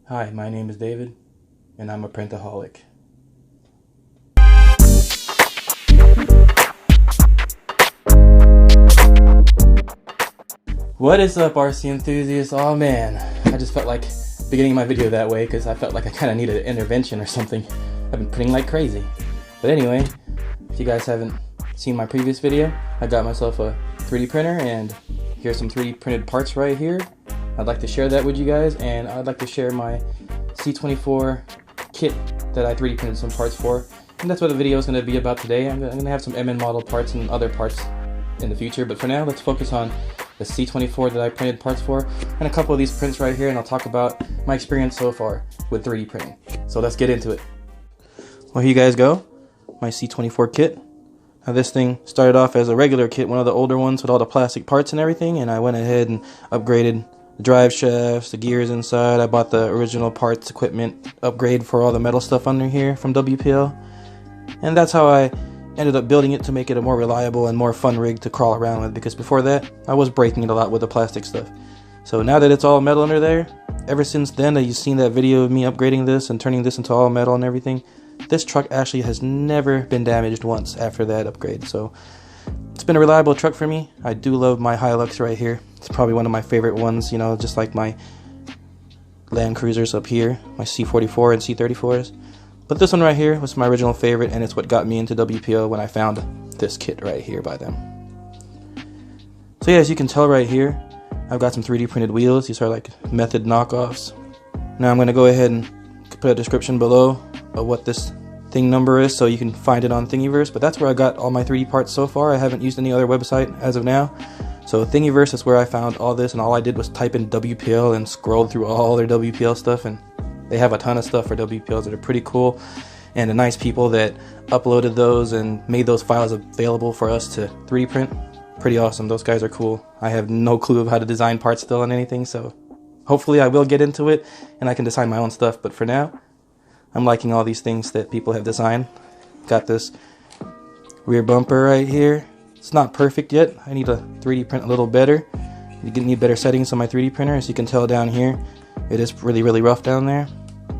Hi, my name is David, and I'm a printaholic. What is up, RC enthusiasts? Oh man, I just felt like beginning my video that way because I felt like I kind of needed an intervention or something. I've been printing like crazy. But anyway, if you guys haven't seen my previous video, I got myself a 3D printer, and here's some 3D printed parts right here. I'd like to share that with you guys, and I'd like to share my C24 kit that I 3D printed some parts for. And that's what the video is going to be about today. I'm going to have some MN model parts and other parts in the future, but for now let's focus on the C24 that I printed parts for and a couple of these prints right here, and I'll talk about my experience so far with 3D printing. So let's get into it. Well, here you guys go, my C24 kit. Now this thing started off as a regular kit, one of the older ones with all the plastic parts and everything, and I went ahead and upgraded the drive shafts, the gears inside. I bought the original parts equipment upgrade for all the metal stuff under here from WPL, and that's how I ended up building it to make it a more reliable and more fun rig to crawl around with, because before that I was breaking it a lot with the plastic stuff. So now that it's all metal under there, ever since then that you've seen that video of me upgrading this and turning this into all metal and everything, this truck actually has never been damaged once after that upgrade. So it's been a reliable truck for me. I do love my Hilux right here. It's probably one of my favorite ones, you know, just like my Land Cruisers up here, my C44 and C34s. But this one right here was my original favorite, and it's what got me into WPL when I found this kit right here by them. So yeah, as you can tell right here, I've got some 3D printed wheels. These are like Method knockoffs. Now I'm going to go ahead and put a description below of what this thing number is so you can find it on Thingiverse, but that's where I got all my 3D parts so far. I haven't used any other website as of now. So Thingiverse is where I found all this, and all I did was type in WPL and scrolled through all their WPL stuff, and they have a ton of stuff for WPLs that are pretty cool, and the nice people that uploaded those and made those files available for us to 3D print. Pretty awesome. Those guys are cool. I have no clue of how to design parts still on anything, so hopefully I will get into it and I can design my own stuff. But for now, I'm liking all these things that people have designed. Got this rear bumper right here. It's not perfect yet. I need to 3D print a little better. You need better settings on my 3D printer. As you can tell down here, it is really rough down there.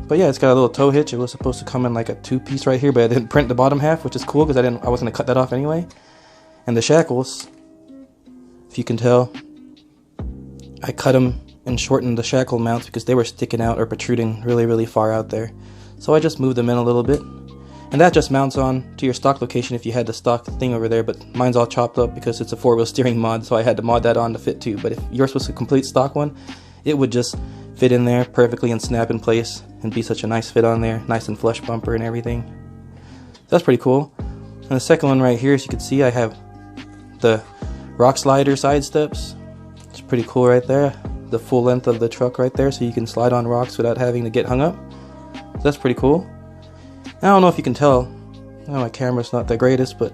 But yeah, it's got a little tow hitch. It was supposed to come in like a 2-piece right here, but I didn't print the bottom half, which is cool because I was gonna cut that off anyway. And the shackles, if you can tell, I cut them and shortened the shackle mounts because they were sticking out or protruding really far out there. So I just moved them in a little bit. And that just mounts on to your stock location if you had the stock thing over there, but mine's all chopped up because it's a 4-wheel steering mod, so I had to mod that on to fit too. But if yours was a complete stock one, it would just fit in there perfectly and snap in place and be such a nice fit on there, nice and flush bumper and everything. So that's pretty cool. And the second one right here, as you can see, I have the rock slider side steps. It's pretty cool right there. The full length of the truck right there, so you can slide on rocks without having to get hung up. So that's pretty cool. I don't know if you can tell, my camera's not the greatest, but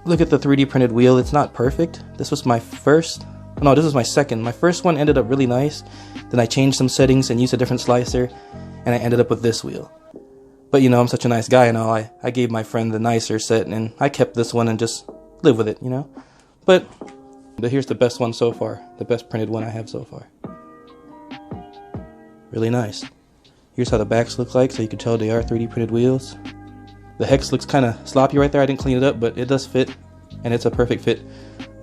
look at the 3D printed wheel. It's not perfect. This was my first. No, this was my second. My first one ended up really nice. Then I changed some settings and used a different slicer, and I ended up with this wheel. But you know, I'm such a nice guy and all. I gave my friend the nicer set, and I kept this one and just live with it, you know. But here's the best one so far. The best printed one I have so far. Really nice. Here's how the backs look like, so you can tell they are 3D printed wheels. The hex looks kind of sloppy right there. I didn't clean it up, but it does fit, and it's a perfect fit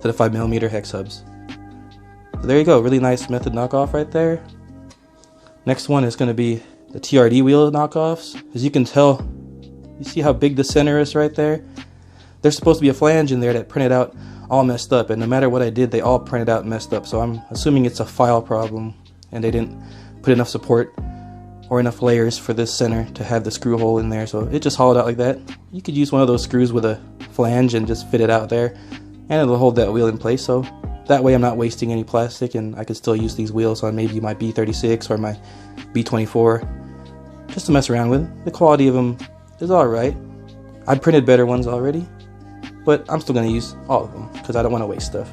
to the 5mm hex hubs. So there you go, really nice Method knockoff right there. Next one is going to be the TRD wheel knockoffs. As you can tell, you see how big the center is right there? There's supposed to be a flange in there that printed out all messed up, and no matter what I did, they all printed out messed up. So I'm assuming it's a file problem, and they didn't put enough support or enough layers for this center to have the screw hole in there. So it just hollowed out like that. You could use one of those screws with a flange and just fit it out there, and it'll hold that wheel in place. So that way I'm not wasting any plastic, and I can still use these wheels on maybe my B36 or my B24 just to mess around with. The quality of them is alright. I printed better ones already, but I'm still going to use all of them because I don't want to waste stuff.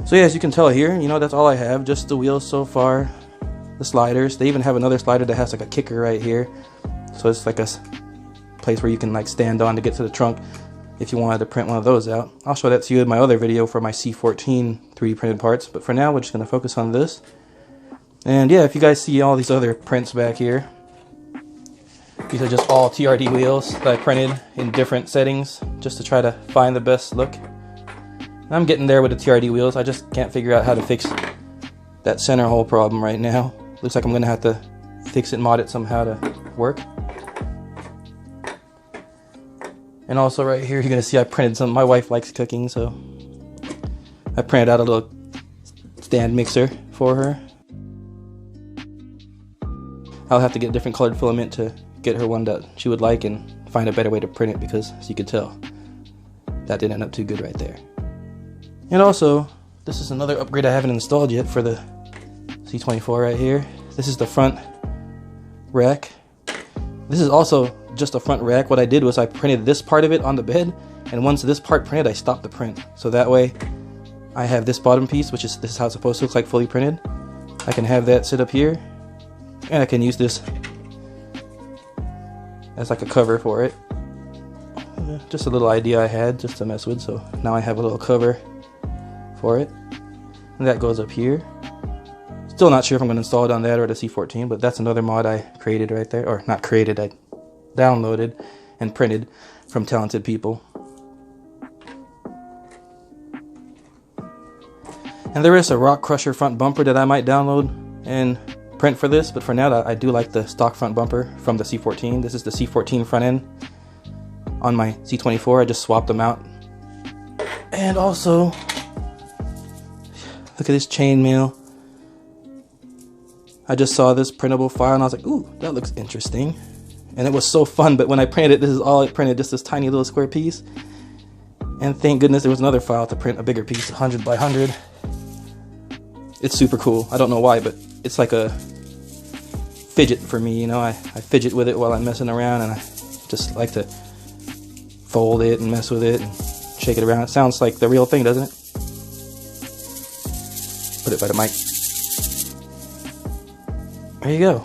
So yeah, as you can tell here, you know, that's all I have, just the wheels so far, the sliders. They even have another slider that has like a kicker right here, so it's like a place where you can like stand on to get to the trunk if you wanted to print one of those out. I'll show that to you in my other video for my C14 3D printed parts, but for now we're just going to focus on this. And yeah, if you guys see all these other prints back here, these are just all TRD wheels that I printed in different settings just to try to find the best look. I'm getting there with the TRD wheels. I just can't figure out how to fix that center hole problem right now. Looks like I'm gonna have to fix it, mod it somehow to work. And also right here, you're gonna see I printed some. My wife likes cooking, so I printed out a little stand mixer for her. I'll have to get different colored filament to get her one that she would like and find a better way to print it, because as you can tell, that didn't end up too good right there. And also, this is another upgrade I haven't installed yet for the C24 right here. This is the front rack. This is also just a front rack. What I did was I printed this part of it on the bed, and once this part printed, I stopped the print. So that way I have this bottom piece, which is, this is how it's supposed to look like fully printed. I can have that sit up here, and I can use this as like a cover for it. Just a little idea I had just to mess with, so now I have a little cover for it. And that goes up here. Still not sure if I'm going to install it on that or the C14, but that's another mod I created right there. Or not created, I downloaded and printed from talented people. And there is a rock crusher front bumper that I might download and print for this, but for now I do like the stock front bumper from the C14. This is the C14 front end on my C24. I just swapped them out. And also, look at this chainmail. I just saw this printable file and I was like, ooh, that looks interesting. And it was so fun, but when I printed it, this is all it printed, just this tiny little square piece. And thank goodness there was another file to print a bigger piece, 100 by 100. It's super cool. I don't know why, but it's like a fidget for me, you know. I fidget with it while I'm messing around, and I just like to fold it and mess with it and shake it around. It sounds like the real thing, doesn't it? Put it by the mic. There you go.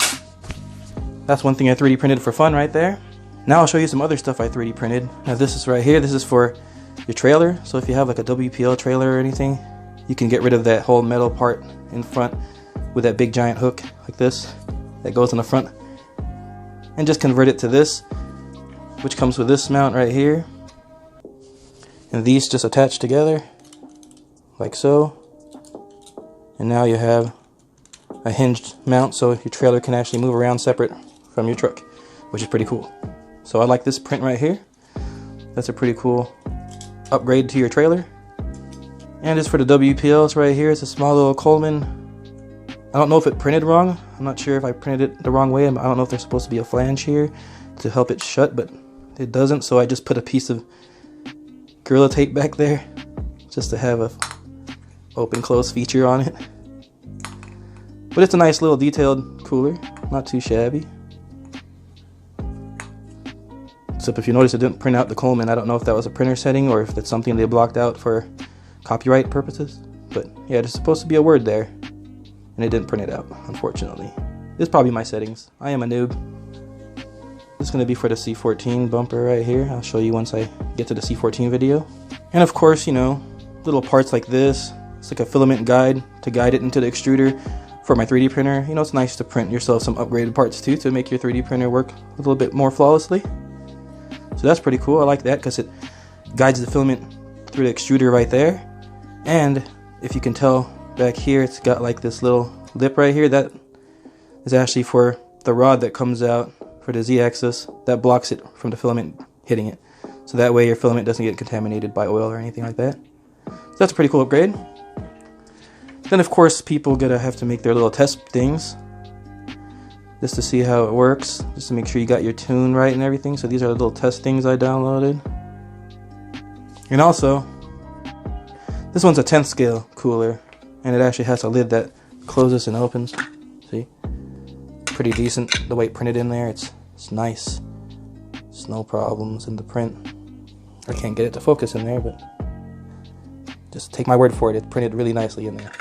That's one thing I 3D printed for fun right there. Now I'll show you some other stuff I 3D printed. Now this is right here. This is for your trailer. So if you have like a WPL trailer or anything, you can get rid of that whole metal part in front with that big giant hook like this that goes in the front, and just convert it to this, which comes with this mount right here. And these just attach together like so. And now you have a hinged mount, so your trailer can actually move around separate from your truck, which is pretty cool. So I like this print right here. That's a pretty cool upgrade to your trailer. And it's for the WPLs right here. It's a small little Coleman. I don't know if it printed wrong. I'm not sure if I printed it the wrong way. I don't know if there's supposed to be a flange here to help it shut, but it doesn't. So I just put a piece of Gorilla Tape back there just to have a open close feature on it. But it's a nice little detailed cooler, not too shabby. Except if you notice, it didn't print out the Coleman. I don't know if that was a printer setting or if that's something they blocked out for copyright purposes. But yeah, there's supposed to be a word there, and it didn't print it out, unfortunately. This is probably my settings. I am a noob. This is going to be for the C14 bumper right here. I'll show you once I get to the C14 video. And of course, you know, little parts like this. It's like a filament guide to guide it into the extruder. For my 3D printer, you know, it's nice to print yourself some upgraded parts too to make your 3D printer work a little bit more flawlessly. So that's pretty cool. I like that because it guides the filament through the extruder right there. And if you can tell back here, it's got like this little lip right here that is actually for the rod that comes out for the Z-axis that blocks it from the filament hitting it. So that way your filament doesn't get contaminated by oil or anything like that. So that's a pretty cool upgrade. Then of course people gotta have to make their little test things just to see how it works, just to make sure you got your tune right and everything. So these are the little test things I downloaded. And also, this one's a 10th scale cooler, and it actually has a lid that closes and opens. See? Pretty decent the way it printed in there. It's nice. There's no problems in the print. I can't get it to focus in there, but just take my word for it. It printed really nicely in there.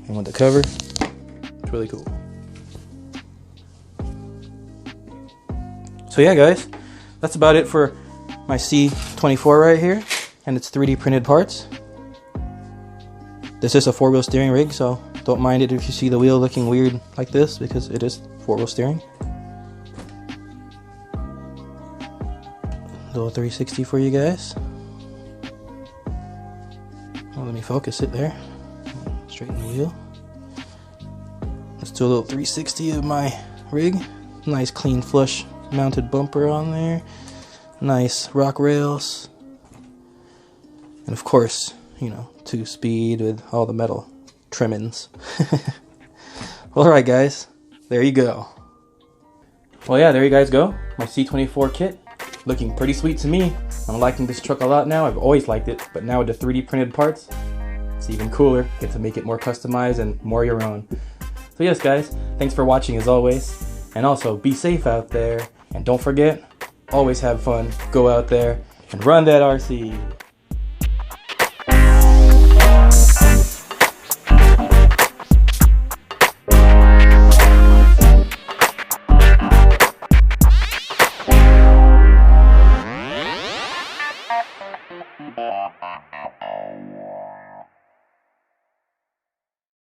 And with the cover, it's really cool. So yeah, guys, that's about it for my C24 right here and its 3D printed parts. This is a 4-wheel steering rig, so Don't mind it if you see the wheel looking weird like this, because it is 4-wheel steering. Little 360 for you guys. Well, let me focus it there. Straighten the wheel. Let's do a little 360 of my rig. Nice clean flush mounted bumper on there. Nice rock rails. And of course, you know, 2-speed with all the metal trimmings. Alright guys, there you go. Well yeah, there you guys go. My C24 kit. Looking pretty sweet to me. I'm liking this truck a lot now. I've always liked it, but now with the 3D printed parts, it's even cooler. Get to make it more customized and more your own. So yes guys, thanks for watching as always. And also, be safe out there. And don't forget, always have fun. Go out there and run that RC.